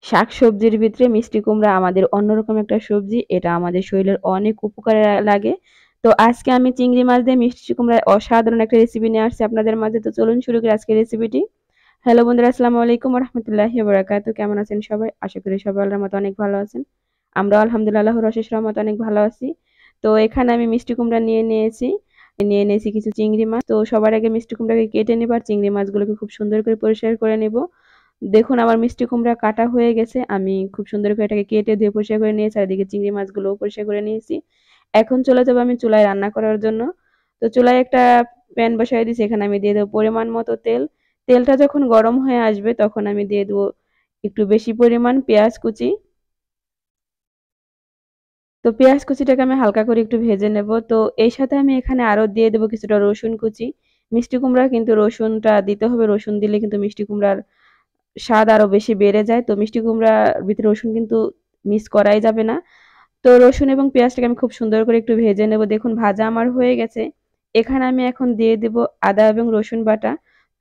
শাকসবজির ভিতরে মিষ্টি কুমড়া আমাদের অন্যরকম একটা সবজি। এটা আমাদের শরীরের অনেক উপকারে লাগে। তো আজকে আমি চিংড়ি মাছ দিয়ে মিষ্টি কুমড়ার অসাধারণ একটা রেসিপি নিয়ে আসছি আপনাদের মাঝে। তো চলুন শুরু করি আজকের রেসিপিটি। হ্যালো বন্ধুরা, আসসালামু আলাইকুম ওয়া রাহমাতুল্লাহি ওয়া বারাকাতুহু। কেমন আছেন সবাই? আশা করি সবাই আল্লাহর রহমতে অনেক ভালো আছেন। আমরাও আলহামদুলিল্লাহ আল্লাহর অশেষ রহমতে অনেক ভালো আছি। তো এখানে আমি মিষ্টি কুমড়া নিয়ে নিয়েছি কিছু চিংড়ি মাছ। তো সবার আগে মিষ্টি কুমড়াকে কেটে নেব আর চিংড়ি মাছগুলোকে খুব সুন্দর করে পরিষ্কার করে নেব। দেখুন আমার মিষ্টি কুমড়া কাটা হয়ে গেছে। আমি খুব সুন্দর করে এটাকে কেটে ধুয়ে পরিষ্কার করে নিয়েছি। আর এদিকে চিংড়ি মাছগুলোও পরিষ্কার করে নিয়েছি। এখন চলে যাবো আমি চুলায় রান্না করার জন্য। তো চুলায় একটা প্যান বসাই দিয়েছি। এখানে আমি দিয়ে দেবো পরিমাণ মতো তেল। তেলটা যখন গরম হয়ে আসবে তখন আমি দিয়ে দেবো একটু বেশি পরিমাণ পেঁয়াজ কুচি। তো পেঁয়াজ কুচিটাকে আমি হালকা করে একটু ভেজে নেব। তো এই সাথে আমি এখানে আরো দিয়ে দেবো কিছুটা রসুন কুচি। মিষ্টি কুমড়া কিন্তু রসুনটা দিতে হবে। রসুন দিলে কিন্তু মিষ্টি কুমড়ার স্বাদ আরো বেশি বেড়ে যায়। তো মিষ্টি কুমড়ার ভিতরে রসুন কিন্তু মিস করাই যাবে না। তো রসুন এবং পেঁয়াজটাকে আমি খুব সুন্দর করে একটু ভেজে নেব। দেখুন ভাজা আমার হয়ে গেছে। এখানে আমি এখন দিয়ে দেব আদা এবং রসুন বাটা।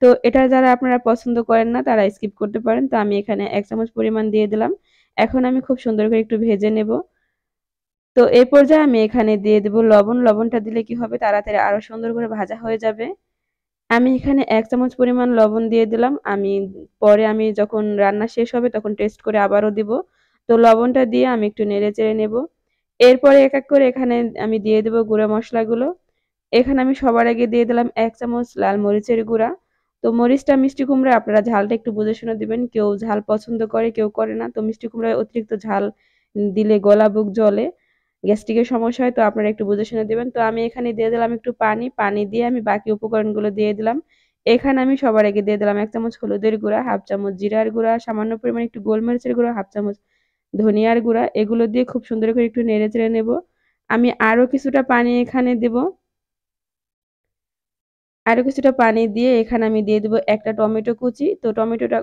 তো এটা যারা আপনারা পছন্দ করেন না তারা স্কিপ করতে পারেন। তো আমি এখানে ১ চামচ পরিমাণ দিয়ে দিলাম। এখন আমি খুব সুন্দর করে একটু ভেজে নেব। তো এই পর্যায়ে আমি এখানে দিয়ে দেব লবণ। লবণটা দিলে কি হবে, তাড়াতাড়ি আরো সুন্দর করে ভাজা হয়ে যাবে। আমি এখানে ১ চামচ পরিমাণ লবণ দিয়ে দিলাম। পরে আমি যখন রান্না শেষ হবে তখন টেস্ট করে আবারও দিব। তো লবণটা দিয়ে আমি একটু নেড়েচেড়ে নেব। এরপরে এক এক করে এখানে আমি দিয়ে দেব গুঁড়া মশলাগুলো। এখানে আমি সবার আগে দিয়ে দিলাম ১ চামচ লাল মরিচের গুঁড়া। তো মরিচটা মিষ্টি কুমড়া আপনারা ঝালটা একটু বুঝে শুনে দিবেন। কেউ ঝাল পছন্দ করে, কেউ করে না। তো মিষ্টি কুমড়ায় অতিরিক্ত ঝাল দিলে গলা বুক জ্বলে, গ্যাস্ট্রিকের সমস্যা হয়। তো আপনারা একটু বুঝে শুনে দিবেন। তো আমি এখানে দিয়ে দিলাম একটু পানি। পানি দিয়ে আমি বাকি উপকরণগুলো দিয়ে দিলাম। এখানে আমি সবার আগে দিয়ে দিলাম ১ চামচ হলুদের গুঁড়া, ১/২ চামচ জিরার গুঁড়া, সামান্য পরিমাণে একটু গোলমরিচের গুঁড়া, ১/২ চামচ ধনিয়ার গুঁড়া। এগুলো দিয়ে খুব সুন্দর করে একটু নেড়েচেড়ে নেব। আমি আরো কিছুটা পানি এখানে দেব। আরো কিছুটা পানি দিয়ে এখানে আমি দিয়ে দেব একটা টমেটো কুচি। তো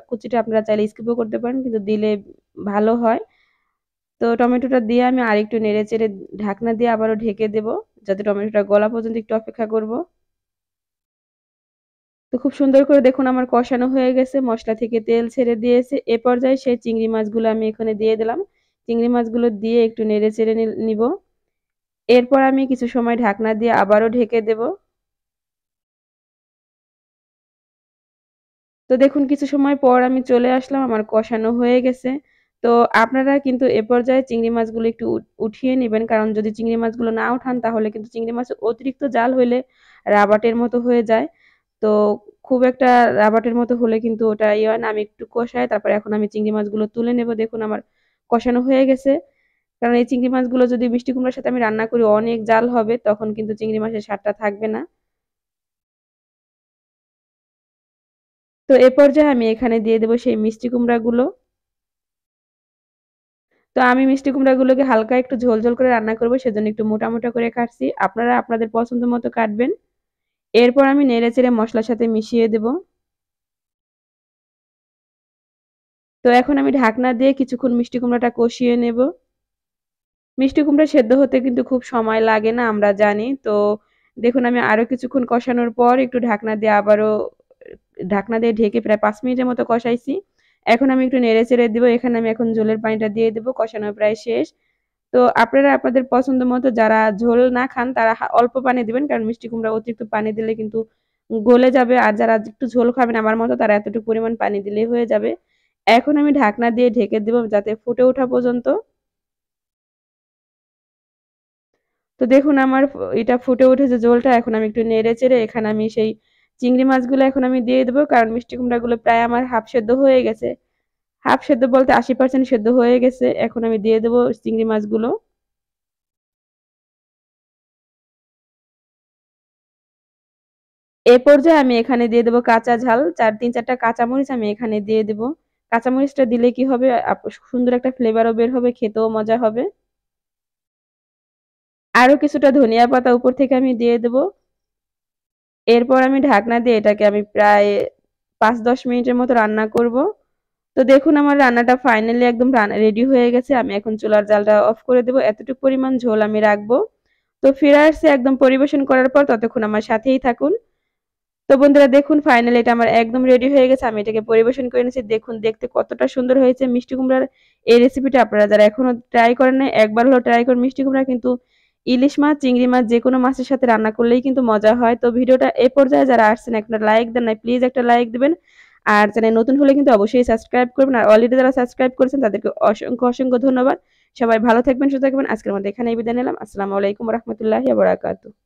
কুচিটা আপনারা চাইলে স্কিপও করতে পারেন, কিন্তু দিলে ভালো হয়। তো টমেটোটা দিয়ে আমি আরেকটু নেড়েচেড়ে ঢাকনা দিয়ে আবারও ঢেকে দেব, যাতে টমেটোটা গলা পর্যন্ত একটু অপেক্ষা করব। তো খুব সুন্দর করে দেখুন আমার কষানো হয়ে গেছে, মসলা থেকে তেল ছেড়ে দিয়েছে। এ পর্যায়ে সেই চিংড়ি মাছগুলো আমি এখানে দিয়ে দিলাম। চিংড়ি মাছগুলো দিয়ে একটু নেড়েচেড়ে নিব। এরপর আমি কিছু সময় ঢাকনা দিয়ে আবারও ঢেকে দেব। তো দেখুন কিছু সময় পর আমি চলে আসলাম, আমার কষানো হয়ে গেছে। তো আপনারা কিন্তু এ পর্যায়ে চিংড়ি মাছগুলো একটু উঠিয়ে নিবেন, কারণ যদি চিংড়ি মাছগুলো না উঠান তাহলে কিন্তু চিংড়ি মাছ অতিরিক্ত জাল হইলে রাবাটের মতো হয়ে যায়। তো খুব একটা রাবাটের মতো হলে কিন্তু ওটা ইয়ে হয় না। আমি একটু কষাই, তারপরে এখন আমি চিংড়ি মাছগুলো তুলে নেব। দেখুন আমার কষানো হয়ে গেছে। কারণ এই চিংড়ি মাছগুলো যদি মিষ্টি কুমড়ার সাথে আমি রান্না করি অনেক জাল হবে, তখন কিন্তু চিংড়ি মাছের স্বাদটা থাকবে না। তো এ পর্যায়ে আমি এখানে দিয়ে দেব সেই মিষ্টি কুমড়াগুলো। তো আমি মিষ্টি কুমড়াগুলোকে হালকা একটু ঝোল, ঝোল করে রান্না করব, সেজন্য একটু মোটা, মোটা করে কাটছি। আপনারা আপনাদের পছন্দ মতো কাটবেন। এরপর আমি নেড়েচেড়ে মসলার সাথে মিশিয়ে দেব। তো এখন আমি ঢাকনা দিয়ে কিছুক্ষণ মিষ্টি কুমড়াটা কষিয়ে নেব। মিষ্টি কুমড়া সেদ্ধ হতে কিন্তু খুব সময় লাগে না, আমরা জানি। তো দেখুন আমি আরো কিছুক্ষণ কষানোর পর একটু ঢাকনা দিয়ে ঢেকে প্রায় ৫ মিনিটের মতো কষাইছি। এখন আমি একটু নেড়েচেড়ে দিব। এখানে আমি এখন ঝোলের পানিটা দিয়ে দেব। কষানো প্রায় শেষ। তো আপনারা আপনাদের পছন্দ মতো, যারা ঝোল না খান তারা অল্প পানি দিবেন, কারণ মিষ্টি কুমড়া অতিরিক্ত পানি দিলে কিন্তু গলে যাবে। আর যারা একটু ঝোল খাবেন আমার মতো, তারা এতটুকু পরিমাণ পানি দিলেই হয়ে যাবে। এখন আমি ঢাকনা দিয়ে ঢেকে দেব যাতে ফুটে ওঠা পর্যন্ত। তো দেখুন আমার এটা ফুটে উঠেছে ঝোলটা। এখন আমি একটু নেড়ে চেড়ে এখানে আমি সেই চিংড়ি মাছগুলো এখন আমি দিয়ে দেবো, কারণ মিষ্টি কুমড়াগুলো প্রায় আমার হাফ সেদ্ধ হয়ে গেছে। হাফ সেদ্ধ বলতে ৮০% সেদ্ধ হয়ে গেছে। এখন আমি দিয়ে দেবো চিংড়ি মাছগুলো। এ পর্যায়ে আমি এখানে দিয়ে দেবো কাঁচা ঝাল। ৩-৪টা কাঁচামরিচ আমি এখানে দিয়ে দেবো। কাঁচামরিচটা দিলে কি হবে, সুন্দর একটা ফ্লেভারও বের হবে, খেতেও মজা হবে। আরো কিছুটা ধনিয়া পাতা উপর থেকে আমি দিয়ে দেবো। এরপর আমি ঢাকনা দিয়ে এটাকে আমি প্রায় ৫-১০ মিনিটের মতো রান্না করব। তো দেখুন আমার রান্নাটা ফাইনালি একদম রেডি হয়ে গেছে। আমি এখন চুলার জালটা অফ করে দেব। এতটুকু পরিমাণ ঝোল আমি রাখবো। তো ফিরে আসছি একদম পরিবেশন করার পর। ততক্ষণ আমার সাথেই থাকুন। তো বন্ধুরা দেখুন ফাইনালি এটা আমার একদম রেডি হয়ে গেছে। আমি এটাকে পরিবেশন করে নিয়েছি। দেখুন দেখতে কতটা সুন্দর হয়েছে মিষ্টি কুমড়ার এই রেসিপিটা আপনারা যারা এখনো ট্রাই করেন নাই একবার হলো ট্রাই করুন। মিষ্টি কুমড়া কিন্তু ইলিশ মাছ, চিংড়ি মাছ যেকোনো মাছের সাথে রান্না করলেই কিন্তু মজা হয়। তো ভিডিওটা এই পর্যায়ে যারা আসছেন একটা লাইক দেন নাই, প্লিজ একটা লাইক দিবেন। আর চ্যানেল নতুন হলে কিন্তু অবশ্যই সাবস্ক্রাইব করবেন। আর অলরেডি যারা সাবস্ক্রাইব করেছেন তাদেরকে অসংখ্য অসংখ্য ধন্যবাদ। সবাই ভালো থাকবেন, সুস্থ থাকবেন। আজকের মতো এখানেই বিদায় নিলাম। আসসালামু আলাইকুম ওয়া রাহমাতুল্লাহি ওয়া বারাকাতুহু।